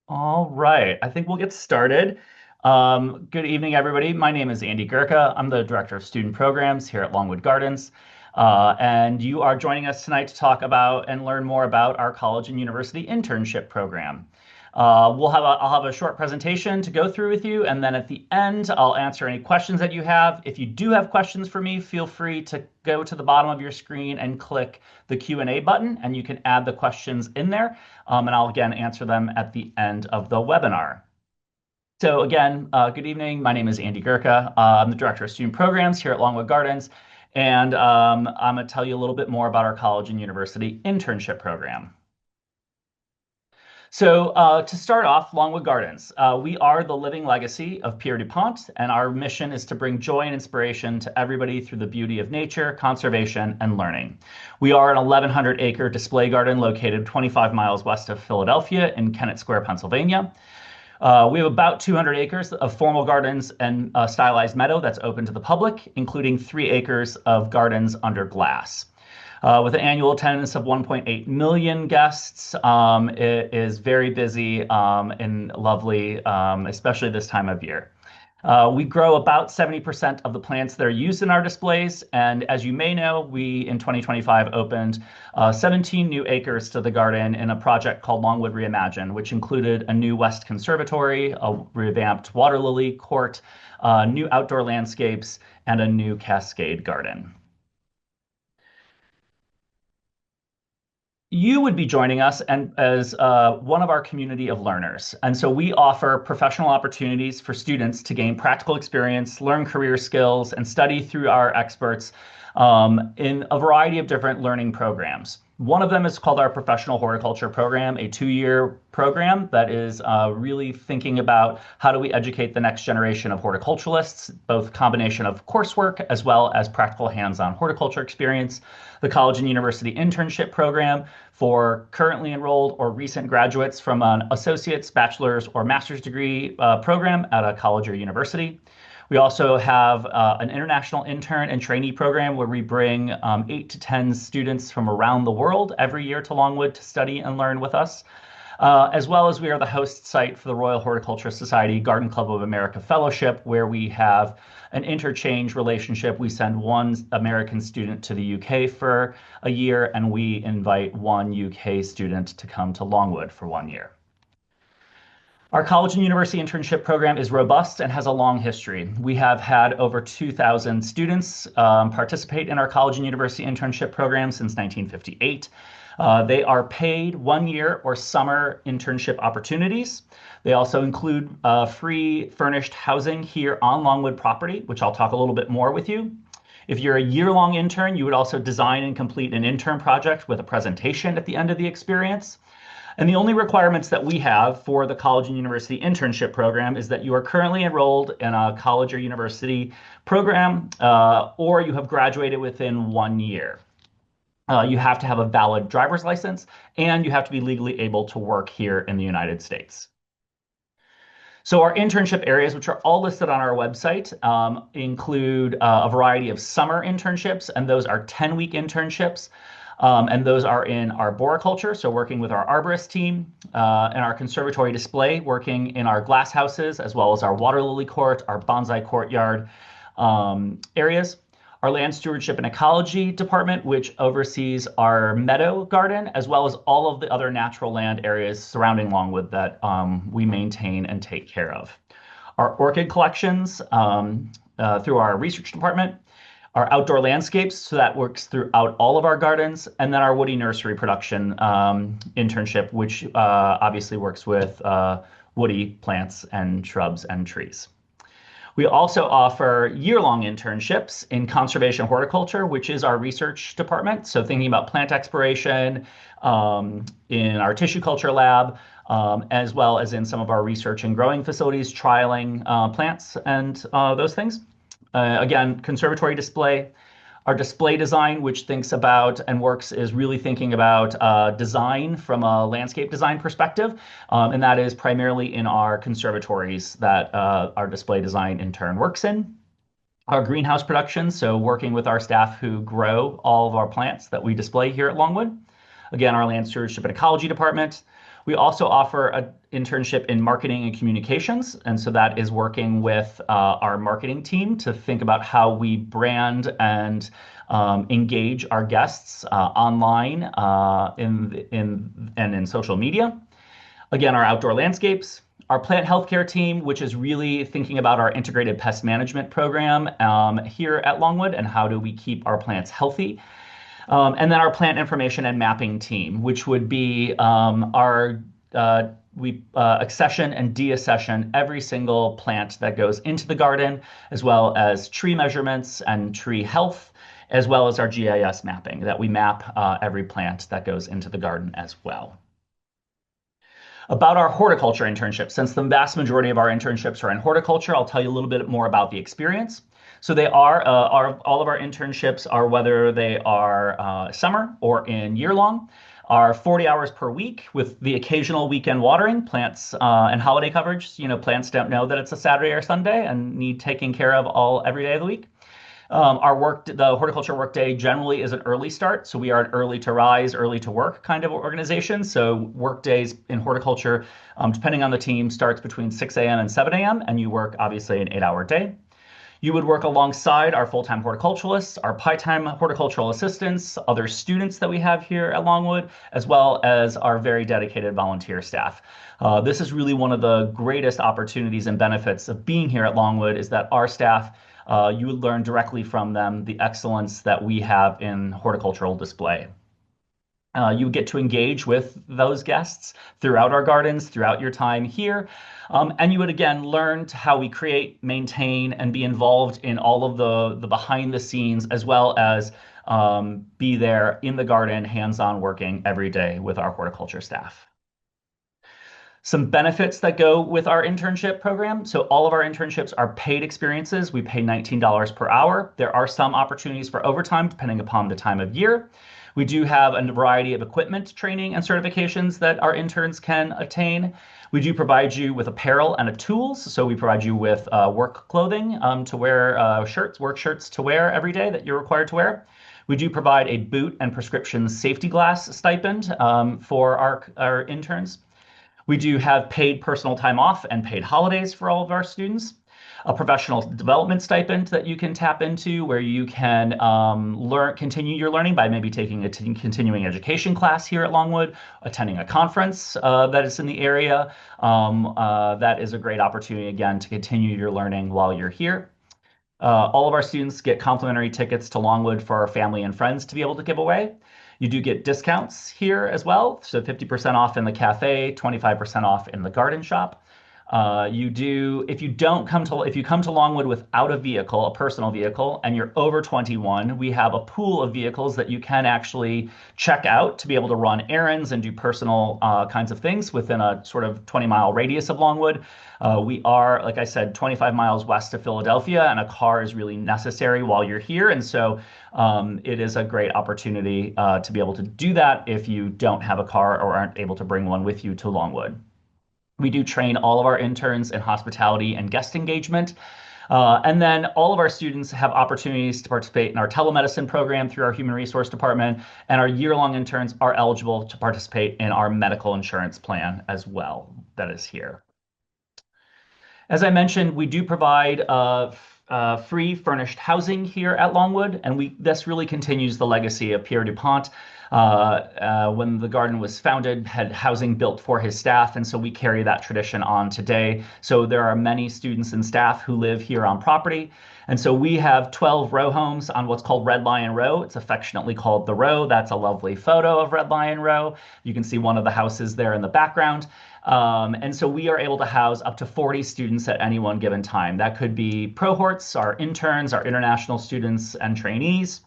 All right, I think we'll get started. Good evening, everybody. My name is Andy Gurka. I'm the Director of Student Programs here at Longwood Gardens. And you are joining us tonight to talk about and learn more about our college and university internship program. I'll have a short presentation to go through with you, and then at the end, I'll answer any questions that you have. If you do have questions for me, feel free to go to the bottom of your screen and click the Q&A button, and you can add the questions in there, and I'll again answer them at the end of the webinar. So again, good evening. My name is Andy Gurka. I'm the Director of Student Programs here at Longwood Gardens, and I'm going to tell you a little bit more about our college and university internship program. So to start off, Longwood Gardens, we are the living legacy of Pierre DuPont, and our mission is to bring joy and inspiration to everybody through the beauty of nature, conservation, and learning. We are an 1,100-acre display garden located 25 miles west of Philadelphia in Kennett Square, Pennsylvania. We have about 200 acres of formal gardens and a stylized meadow that's open to the public, including 3 acres of gardens under glass. With an annual attendance of 1.8 million guests, it is very busy and lovely, especially this time of year. We grow about 70% of the plants that are used in our displays, and as you may know, we in 2025 opened 17 new acres to the garden in a project called Longwood Reimagine, which included a new West Conservatory, a revamped water lily court, new outdoor landscapes, and a new cascade garden. You would be joining us and as one of our community of learners. And so we offer professional opportunities for students to gain practical experience, learn career skills, and study through our experts in a variety of different learning programs. One of them is called our Professional Horticulture Program, a 2-year program that is really thinking about how do we educate the next generation of horticulturalists, both combination of coursework as well as practical hands-on horticulture experience. The College and University Internship Program for currently enrolled or recent graduates from an associate's, bachelor's, or master's degree program at a college or university. We also have an international intern and trainee program where we bring 8 to 10 students from around the world every year to Longwood to study and learn with us. As well as we are the host site for the Royal Horticulture Society Garden Club of America Fellowship, where we have an interchange relationship. We send one American student to the UK for a year, and we invite one UK student to come to Longwood for 1 year. Our college and university internship program is robust and has a long history. We have had over 2,000 students participate in our college and university internship program since 1958. They are paid 1-year or summer internship opportunities. They also include free furnished housing here on Longwood property, which I'll talk a little bit more with you. If you're a year-long intern, you would also design and complete an intern project with a presentation at the end of the experience. And the only requirements that we have for the college and university internship program is that you are currently enrolled in a college or university program, or you have graduated within 1 year. You have to have a valid driver's license, and you have to be legally able to work here in the United States. So our internship areas, which are all listed on our website, include a variety of summer internships, and those are 10-week internships. And those are in arboriculture, so working with our arborist team, and our conservatory display, working in our glass houses, as well as our water lily court, our bonsai courtyard areas. Our land stewardship and ecology department, which oversees our meadow garden, as well as all of the other natural land areas surrounding Longwood that we maintain and take care of. Our orchid collections through our research department, our outdoor landscapes, so that works throughout all of our gardens, and then our woody nursery production internship, which obviously works with woody plants and shrubs and trees. We also offer year-long internships in conservation horticulture, which is our research department. So thinking about plant exploration in our tissue culture lab, as well as in some of our research and growing facilities, trialing plants and those things. Again, conservatory display. Our display design, which thinks about and works, is really thinking about design from a landscape design perspective. And that is primarily in our conservatories that our display design intern works in. Our greenhouse production, so working with our staff who grow all of our plants that we display here at Longwood. Again, our land stewardship and ecology department. We also offer an internship in marketing and communications. And so that is working with our marketing team to think about how we brand and engage our guests online and in social media. Again, our outdoor landscapes, our plant healthcare team, which is really thinking about our integrated pest management program here at Longwood and how do we keep our plants healthy. And then our plant information and mapping team, which would be our we accession and deaccession every single plant that goes into the garden, as well as tree measurements and tree health, as well as our GIS mapping that we map every plant that goes into the garden as well. About our horticulture internship, since the vast majority of our internships are in horticulture, I'll tell you a little bit more about the experience. So they are, all of our internships are whether they are summer or in year long, are 40 hours per week with the occasional weekend watering, plants and holiday coverage. You know, plants don't know that it's a Saturday or Sunday and need taking care of every day of the week. The horticulture workday generally is an early start. So we are an early to rise, early to work kind of organization. So work days in horticulture, depending on the team, starts between 6 a.m. and 7 a.m. And you work obviously an 8-hour day. You would work alongside our full-time horticulturalists, our part-time horticultural assistants, other students that we have here at Longwood, as well as our very dedicated volunteer staff. This is really one of the greatest opportunities and benefits of being here at Longwood is that our staff, you would learn directly from them the excellence that we have in horticultural display. You get to engage with those guests throughout our gardens, throughout your time here. And you would again learn how we create, maintain, and be involved in all of the behind the scenes, as well as be there in the garden, hands-on working every day with our horticulture staff. Some benefits that go with our internship program. So all of our internships are paid experiences. We pay $19 per hour. There are some opportunities for overtime depending upon the time of year. We do have a variety of equipment training and certifications that our interns can attain. We do provide you with apparel and tools. So we provide you with work clothing to wear, work shirts to wear every day that you're required to wear. We do provide a boot and prescription safety glass stipend for our interns. We do have paid personal time off and paid holidays for all of our students. A professional development stipend that you can tap into where you can continue your learning by maybe taking a continuing education class here at Longwood, attending a conference that is in the area. That is a great opportunity, again, to continue your learning while you're here. All of our students get complimentary tickets to Longwood for our family and friends to be able to give away. You do get discounts here as well, so 50% off in the cafe, 25% off in the garden shop. If you come to Longwood without a vehicle, a personal vehicle, and you're over 21, we have a pool of vehicles that you can actually check out to be able to run errands and do personal kinds of things within a sort of 20-mile radius of Longwood. We are, like I said, 25 miles west of Philadelphia, and a car is really necessary while you're here. And so it is a great opportunity to be able to do that if you don't have a car or aren't able to bring one with you to Longwood. We do train all of our interns in hospitality and guest engagement. And then all of our students have opportunities to participate in our telemedicine program through our human resource department, and our year-long interns are eligible to participate in our medical insurance plan as well that is here. As I mentioned, we do provide free furnished housing here at Longwood, and this really continues the legacy of Pierre Dupont. When the garden was founded, had housing built for his staff, and so we carry that tradition on today. So there are many students and staff who live here on property. And so we have 12 row homes on what's called Red Lion Row. It's affectionately called The Row. That's a lovely photo of Red Lion Row. You can see one of the houses there in the background. And so we are able to house up to 40 students at any one given time. That could be prohorts, our interns, our international students, and trainees.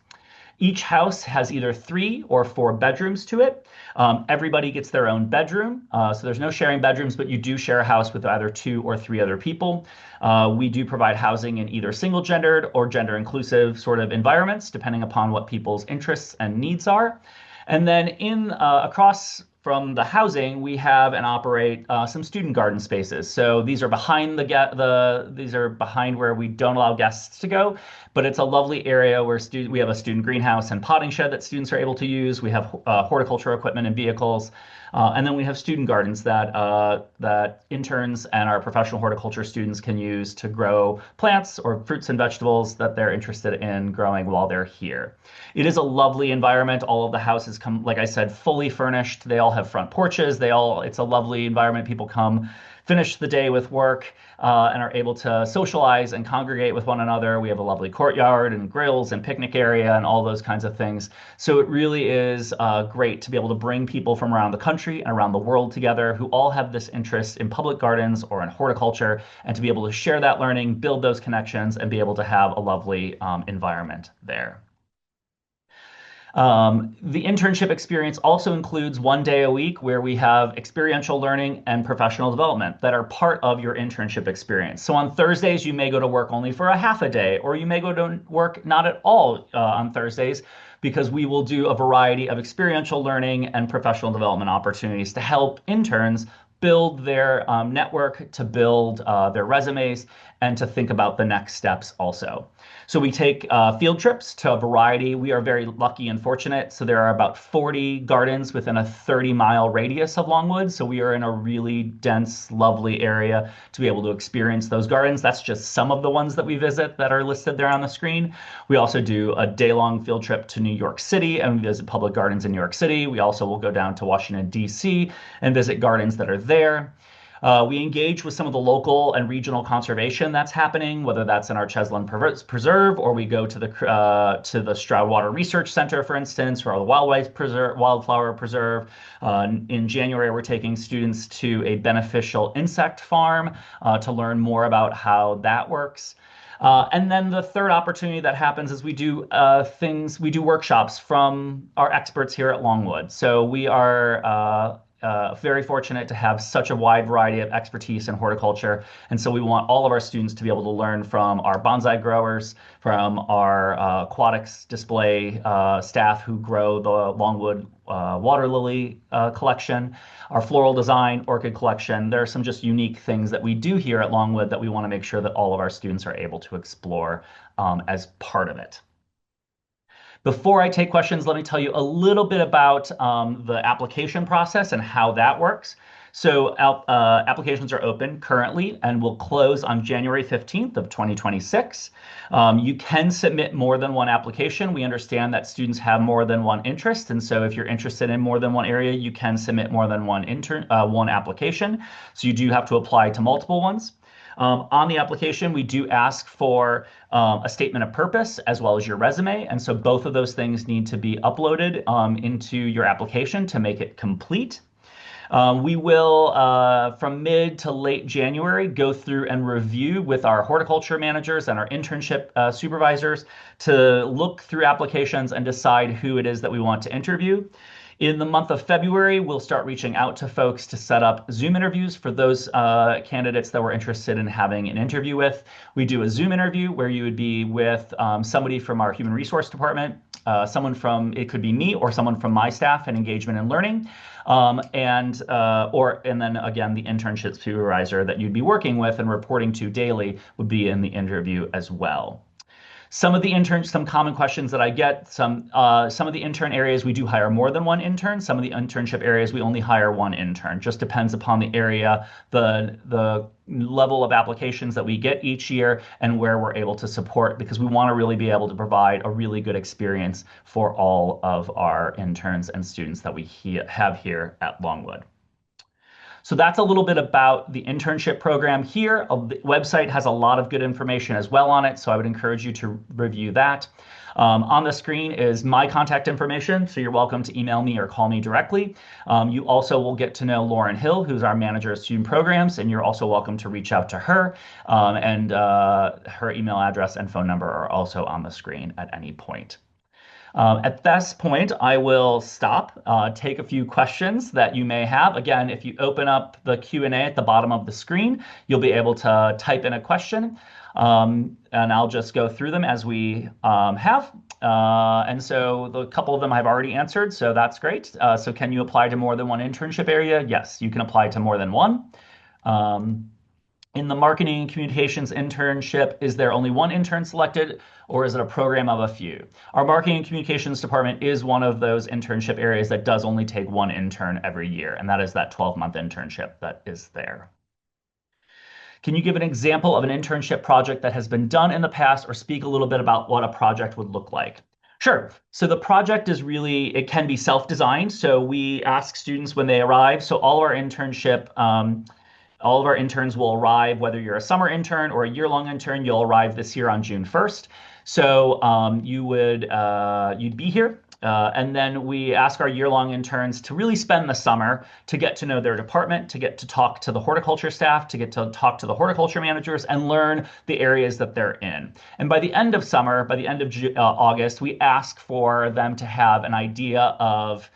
Each house has either 3 or 4 bedrooms to it. Everybody gets their own bedroom. So there's no sharing bedrooms, but you do share a house with either 2 or 3 other people. We do provide housing in either single-gendered or gender-inclusive sort of environments, depending upon what people's interests and needs are. And then across from the housing, we have and operate some student garden spaces. So these are behind these are behind where we don't allow guests to go, but it's a lovely area where we have a student greenhouse and potting shed that students are able to use. We have horticulture equipment and vehicles. And then we have student gardens that interns and our professional horticulture students can use to grow plants or fruits and vegetables that they're interested in growing while they're here. It is a lovely environment. All of the houses come, like I said, fully furnished. They all have front porches. It's a lovely environment. People come finish the day with work and are able to socialize and congregate with one another. We have a lovely courtyard and grills and picnic area and all those kinds of things. So it really is great to be able to bring people from around the country and around the world together who all have this interest in public gardens or in horticulture, and to be able to share that learning, build those connections, and be able to have a lovely environment there. The internship experience also includes 1 day a week where we have experiential learning and professional development that are part of your internship experience. So on Thursdays, you may go to work only for a half a day, or you may go to work not at all on Thursdays, because we will do a variety of experiential learning and professional development opportunities to help interns build their network, to build their resumes, and to think about the next steps also. So we take field trips to a variety. We are very lucky and fortunate. So there are about 40 gardens within a 30-mile radius of Longwood. So we are in a really dense, lovely area to be able to experience those gardens. That's just some of the ones that we visit that are listed there on the screen. We also do a day-long field trip to New York City and visit public gardens in New York City. We also will go down to Washington, D.C. and visit gardens that are there. We engage with some of the local and regional conservation that's happening, whether that's in our Cheslin Preserve, or we go to the Stroud Water Research Center, for instance, or the Wildflower Preserve. In January, we're taking students to a beneficial insect farm to learn more about how that works. And then the third opportunity that happens is we do workshops from our experts here at Longwood. So we are very fortunate to have such a wide variety of expertise in horticulture. And so we want all of our students to be able to learn from our bonsai growers, from our aquatics display staff who grow the Longwood water lily collection, our floral design, orchid collection. There are some just unique things that we do here at Longwood that we want to make sure that all of our students are able to explore as part of it. Before I take questions, let me tell you a little bit about the application process and how that works. So applications are open currently and will close on January 15th of 2026. You can submit more than one application. We understand that students have more than one interest, and so if you're interested in more than one area, you can submit more than one application. So you do have to apply to multiple ones. On the application, we do ask for a statement of purpose as well as your resume. And so both of those things need to be uploaded into your application to make it complete. We will, from mid to late January, go through and review with our horticulture managers and our internship supervisors to look through applications and decide who it is that we want to interview. In the month of February, we'll start reaching out to folks to set up Zoom interviews for those candidates that we're interested in having an interview with. We do a Zoom interview where you would be with somebody from our human resource department, it could be me or someone from my staff in engagement and learning, and then again, the internship supervisor that you'd be working with and reporting to daily would be in the interview as well. Some common questions that I get, some of the intern areas we do hire more than one intern. Some of the internship areas we only hire one intern. Just depends upon the area, the level of applications that we get each year, and where we're able to support, because we want to really be able to provide a really good experience for all of our interns and students that we have here at Longwood. So that's a little bit about the internship program here. The website has a lot of good information as well on it, so I would encourage you to review that. On the screen is my contact information, so you're welcome to email me or call me directly. You also will get to know Lauren Hill, who's our manager of student programs, and you're also welcome to reach out to her. And her email address and phone number are also on the screen at any point. At this point, I will stop, take a few questions that you may have. Again, if you open up the Q&A at the bottom of the screen, you'll be able to type in a question, and I'll just go through them as we have. And so the couple of them I've already answered, so that's great. So can you apply to more than one internship area? Yes, you can apply to more than one. Um, in the marketing and communications internship, is there only one intern selected, or is it a program of a few? Our marketing and communications department is one of those internship areas that does only take one intern every year, and that is that 12-month internship that is there. Can you give an example of an internship project that has been done in the past or speak a little bit about what a project would look like? Sure. So the project is really, it can be self-designed. So we ask students when they arrive. So all of our interns will arrive, whether you're a summer intern or a year-long intern, you'll arrive this year on June 1st. So you'd be here. And then we ask our year-long interns to really spend the summer to get to know their department, to get to talk to the horticulture staff, to get to talk to the horticulture managers, and learn the areas that they're in. And by the end of summer, by the end of August, we ask for them to have an idea of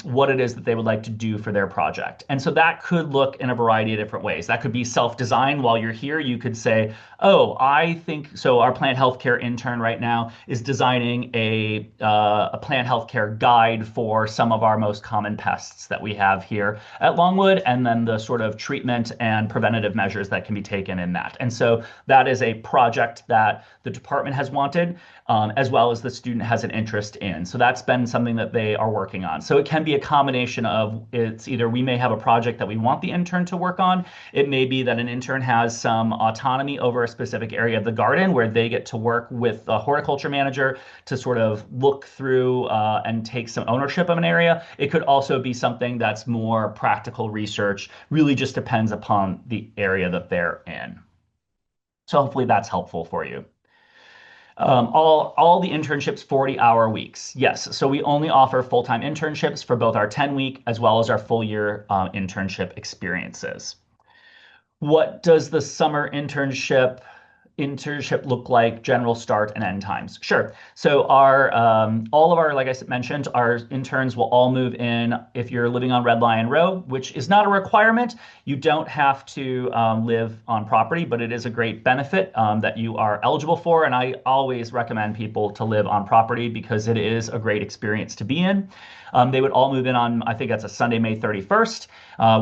what it is that they would like to do for their project. And so that could look in a variety of different ways. That could be self-design while you're here. You could say, oh, I think so. Our plant healthcare intern right now is designing a plant healthcare guide for some of our most common pests that we have here at Longwood, and then the sort of treatment and preventative measures that can be taken in that. And so that is a project that the department has wanted, as well as the student has an interest in. So that's been something that they are working on. So it can be a combination of, it's either we may have a project that we want the intern to work on. It may be that an intern has some autonomy over a specific area of the garden where they get to work with the horticulture manager to sort of look through and take some ownership of an area. It could also be something that's more practical research, really just depends upon the area that they're in. So hopefully that's helpful for you. All the internships 40-hour weeks. Yes, so we only offer full-time internships for both our 10-week as well as our full year internship experiences. What does the summer internship look like, general start and end times? Sure. So our all of our, like I mentioned, our interns will all move in if you're living on Red Lion Row, which is not a requirement. You don't have to live on property, but it is a great benefit that you are eligible for. And I always recommend people to live on property because it is a great experience to be in. They would all move in on, I think that's a Sunday, May 31st.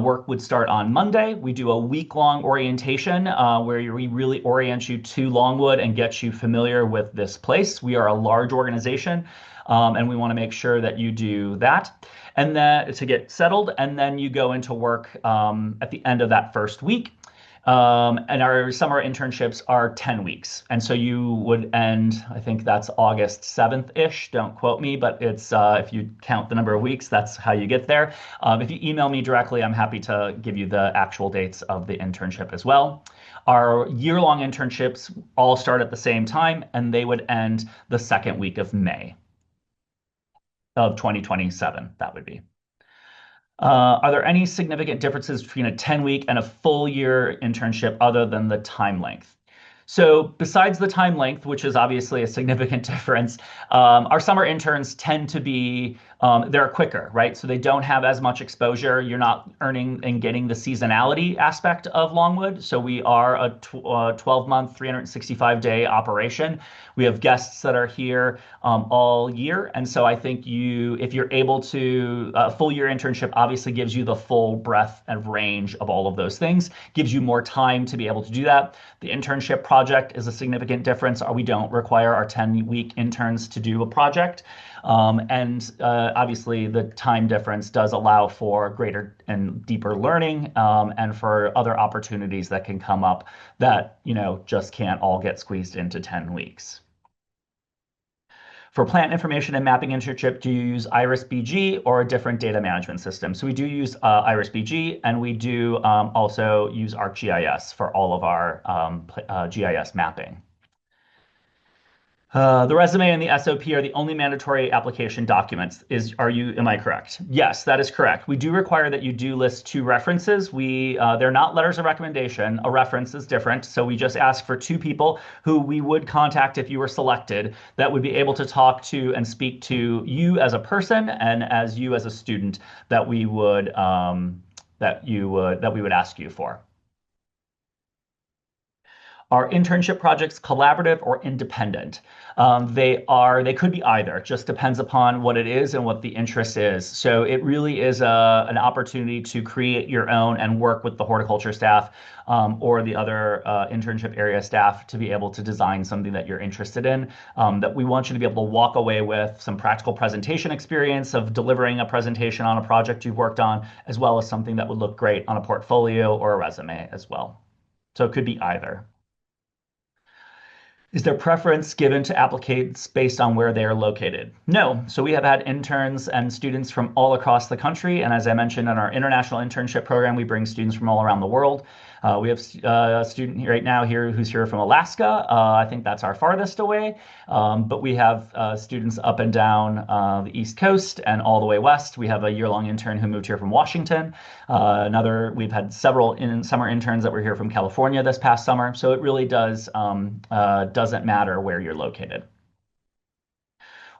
Work would start on Monday. We do a week-long orientation where we really orient you to Longwood and get you familiar with this place. We are a large organization, and we want to make sure that you do that. And then to get settled, and then you go into work at the end of that first week. And our summer internships are 10 weeks. And so you would end, I think that's August 7th-ish. Don't quote me, but it's if you count the number of weeks, that's how you get there. If you email me directly, I'm happy to give you the actual dates of the internship as well. Our year-long internships all start at the same time, and they would end the second week of May of 2027, that would be. Are there any significant differences between a 10-week and a full year internship other than the time length? So besides the time length, which is obviously a significant difference, our summer interns tend to be, they're quicker, right? So they don't have as much exposure. You're not earning and getting the seasonality aspect of Longwood. So we are a 12-month, 365-day operation. We have guests that are here all year. And so I think if you're able to, a full year internship obviously gives you the full breadth and range of all of those things, gives you more time to be able to do that. The internship project is a significant difference. We don't require our 10-week interns to do a project. Obviously the time difference does allow for greater and deeper learning and for other opportunities that can come up that, just can't all get squeezed into 10 weeks. For plant information and mapping internship, do you use IRIS-BG or a different data management system? So we do use IRIS-BG, and we do also use ArcGIS for all of our GIS mapping. The resume and the SOP are the only mandatory application documents. Am I correct? Yes, that is correct. We do require that you do list 2 references. They're not letters of recommendation. A reference is different. So we just ask for 2 people who we would contact if you were selected that would be able to talk to and speak to you as a person and as you as a student that we would ask you for. Are internship projects collaborative or independent? They could be either. It just depends upon what it is and what the interest is. So it really is an opportunity to create your own and work with the horticulture staff or the other internship area staff to be able to design something that you're interested in. That we want you to be able to walk away with some practical presentation experience of delivering a presentation on a project you've worked on, as well as something that would look great on a portfolio or a resume as well. So it could be either. Is there preference given to applicants based on where they are located? No. So we have had interns and students from all across the country. And as I mentioned in our international internship program, we bring students from all around the world. We have a student right now here who's here from Alaska. I think that's our farthest away. But we have students up and down the East Coast and all the way west. We have a year-long intern who moved here from Washington. We've had several summer interns that were here from California this past summer. So it really doesn't matter where you're located.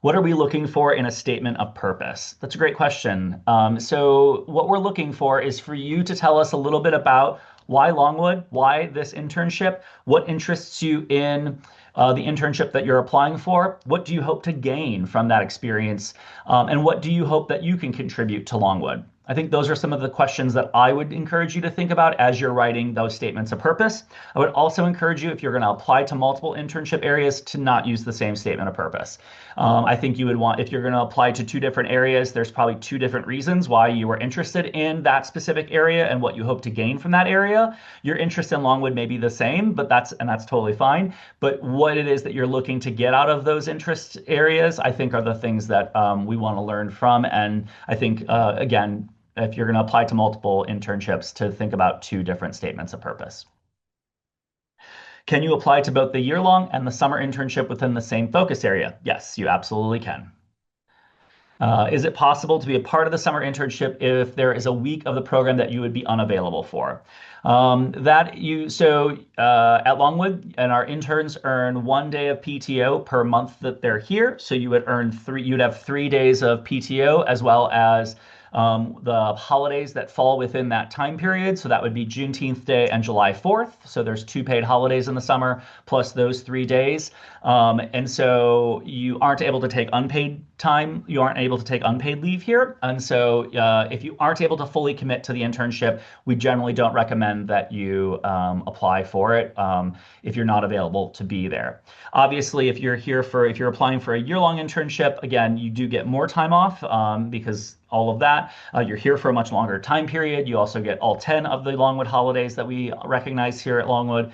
What are we looking for in a statement of purpose? That's a great question. So what we're looking for is for you to tell us a little bit about why Longwood, why this internship, what interests you in the internship that you're applying for, what do you hope to gain from that experience, and what do you hope that you can contribute to Longwood? I think those are some of the questions that I would encourage you to think about as you're writing those statements of purpose. I would also encourage you, if you're going to apply to multiple internship areas, to not use the same statement of purpose. I think you would want, if you're going to apply to two different areas, there's probably two different reasons why you are interested in that specific area and what you hope to gain from that area. Your interest in Longwood may be the same, but that's totally fine. But what it is that you're looking to get out of those interest areas, I think are the things that we want to learn from. And I think, again, if you're going to apply to multiple internships, to think about two different statements of purpose. Can you apply to both the year-long and the summer internship within the same focus area? Yes, you absolutely can. Is it possible to be a part of the summer internship if there is a week of the program that you would be unavailable for? At Longwood, and our interns earn 1 day of PTO per month that they're here. So you would you'd have 3 days of PTO as well as the holidays that fall within that time period. So that would be Juneteenth Day and July 4th. So there's 2 paid holidays in the summer plus those 3 days. And so you aren't able to take unpaid time. You aren't able to take unpaid leave here. And so if you aren't able to fully commit to the internship, we generally don't recommend that you apply for it if you're not available to be there. Obviously, if you're applying for a year-long internship, again, you do get more time off because all of that. You're here for a much longer time period. You also get all 10 of the Longwood holidays that we recognize here at Longwood,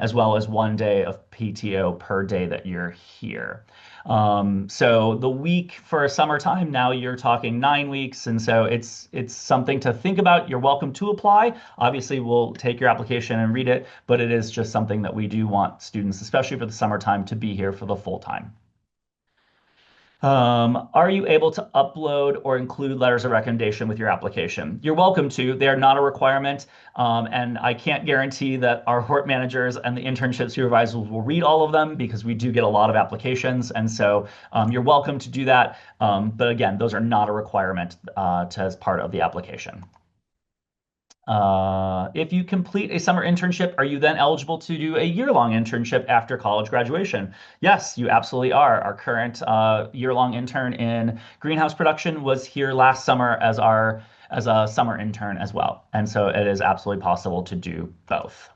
as well as 1 day of PTO per day that you're here. So the week for summertime, now you're talking 9 weeks. And so it's something to think about. You're welcome to apply. Obviously, we'll take your application and read it, but it is just something that we do want students, especially for the summertime, to be here for the full time. Are you able to upload or include letters of recommendation with your application? You're welcome to. They're not a requirement, and I can't guarantee that our HORT managers and the internship supervisors will read all of them because we do get a lot of applications, and so you're welcome to do that. But again, those are not a requirement as part of the application. If you complete a summer internship, are you then eligible to do a year-long internship after college graduation? Yes, you absolutely are. Our current year-long intern in greenhouse production was here last summer as a summer intern as well. And so it is absolutely possible to do both.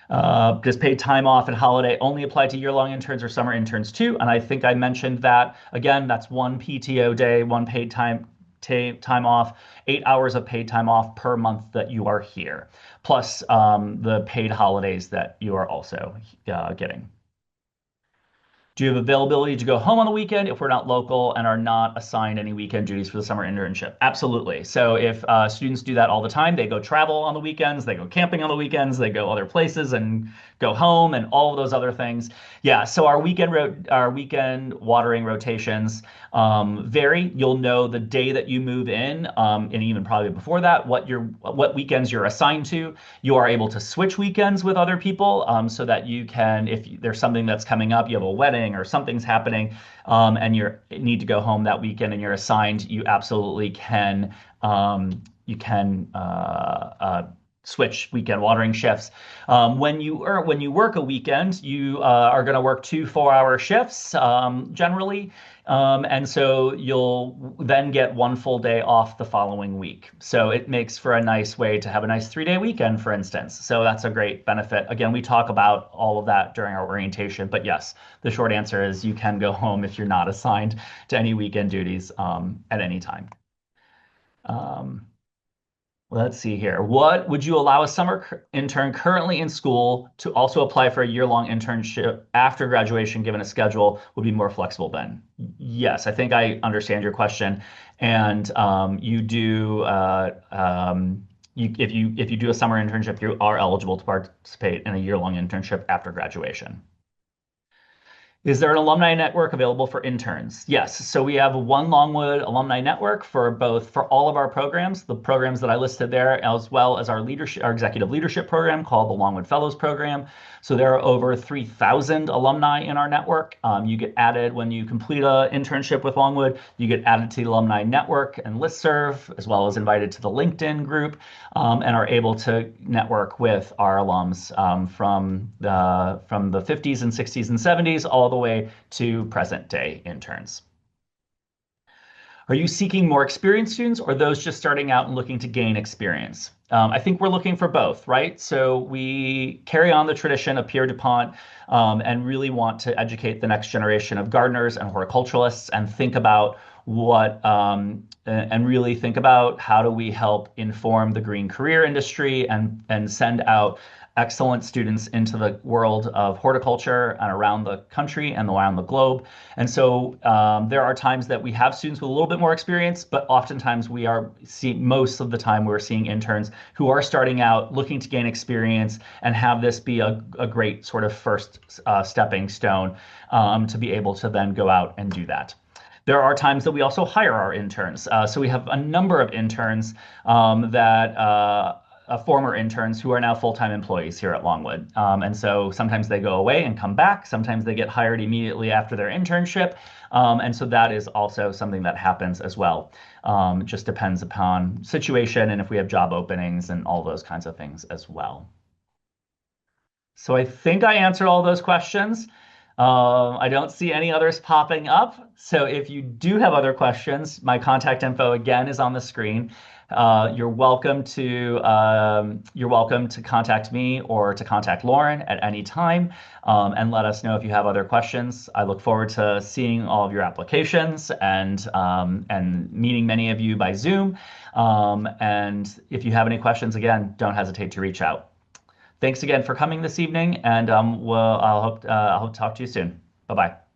Does paid time off and holiday only apply to year-long interns or summer interns too? And I think I mentioned that. Again, that's 1 PTO day, 1 paid time off, 8 hours of paid time off per month that you are here, plus the paid holidays that you are also getting. Do you have availability to go home on the weekend if we're not local and are not assigned any weekend duties for the summer internship? Absolutely. So if students do that all the time, they go travel on the weekends, they go camping on the weekends, they go other places and go home and all of those other things. Yeah, so our weekend watering rotations vary. You'll know the day that you move in, and even probably before that, what weekends you're assigned to. You are able to switch weekends with other people so that you can, if there's something that's coming up, you have a wedding or something's happening, and you need to go home that weekend and you're assigned, you absolutely can switch weekend watering shifts. When you work a weekend, you are going to work 2 4-hour shifts generally, and so you'll then get one full day off the following week. So it makes for a nice way to have a nice 3-day weekend, for instance. So that's a great benefit. Again, we talk about all of that during our orientation, but yes, the short answer is you can go home if you're not assigned to any weekend duties at any time. Um, Let's see here. What would you allow a intern currently in school to also apply for a year-long internship after graduation, given a schedule would be more flexible then? Yes, I think I understand your question. And you do, if you do a summer internship, you are eligible to participate in a year-long internship after graduation. Is there an alumni network available for interns? Yes. So we have one Longwood alumni network for all of our programs, the programs that I listed there, as well as our executive leadership program called the Longwood Fellows Program. So there are over 3,000 alumni in our network. You get added when you complete an internship with Longwood. You get added to the alumni network and listserv, as well as invited to the LinkedIn group, and are able to network with our alums from the 50s and 60s and 70s all the way to present day interns. Are you seeking more experienced students or those just starting out and looking to gain experience? I think we're looking for both, right? So we carry on the tradition of Pierre DuPont and really want to educate the next generation of gardeners and horticulturalists and think about and really think about how do we help inform the green career industry and send out excellent students into the world of horticulture and around the country and around the globe. And so there are times that we have students with a little bit more experience, but oftentimes most of the time we're seeing interns who are starting out looking to gain experience and have this be a great sort of first stepping stone to be able to then go out and do that. There are times that we also hire our interns. So we have a number of interns that former interns who are now full-time employees here at Longwood. And so sometimes they go away and come back. Sometimes they get hired immediately after their internship. And so that is also something that happens as well. Just depends upon situation and if we have job openings and all those kinds of things as well. So I think I answered all those questions. I don't see any others popping up. So if you do have other questions, my contact info again is on the screen. You're welcome to contact me or to contact Lauren at any time and let us know if you have other questions. I look forward to seeing all of your applications and meeting many of you by Zoom. And if you have any questions, again, don't hesitate to reach out. Thanks again for coming this evening, and I'll hope to talk to you soon. Bye-bye.